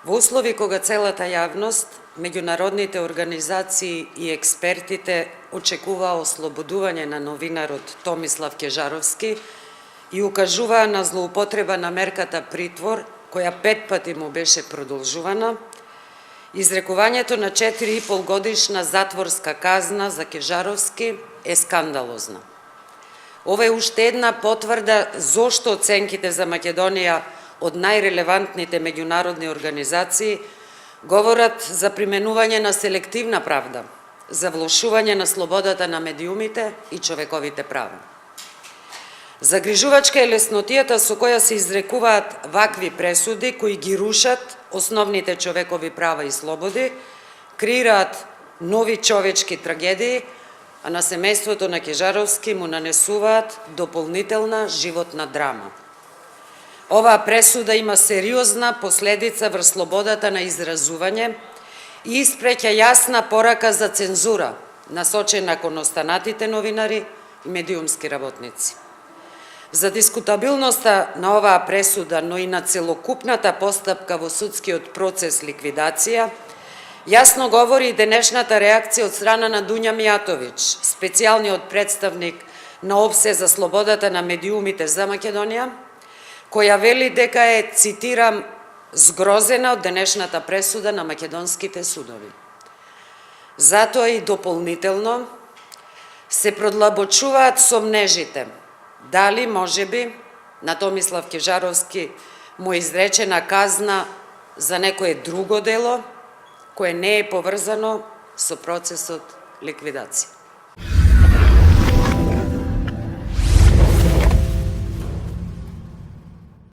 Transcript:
Во услови кога целата јавност, меѓународните организации и експертите очекуваа ослободување на новинарот Томислав Кежаровски и укажуваа на злоупотреба на мерката притвор, која 5 пати му беше продолжувана, изрекувањето на 4,5 годишна затворска казна за Кежаровски е скандалозна. Ова е уште една потврда зошто оценките за Македонија од најрелевантните меѓународни организации говорат за применување на селективна правда, за влошување на слободата на медиумите и човековите права. Загрижувачка е леснотијата со која се изрекуваат вакви пресуди кои ги рушат основните човекови права и слободи, креираат нови човечки трагедии, а на семејството на Кежаровски му нанесуваат дополнителна животна драма. Оваа пресуда има сериозна последица врз слободата на изразување и испреќа јасна порака за цензура, насочена кон останатите новинари и медиумски работници. За дискутабилноста на оваа пресуда, но и на целокупната постапка во судскиот процес ликвидација, јасно говори и денешната реакција од страна на Дуња Мијатовиќ, специјалниот представник на ОПСЕ за слободата на медиумите за Македонија, која вели дека е, цитирам, згрозена од денешната пресуда на македонските судови. Затоа и дополнително се продлабочуваат сомнежите дали можеби на Томислав Кежаровски му изречена казна за некое друго дело кое не е поврзано со процесот ликвидација.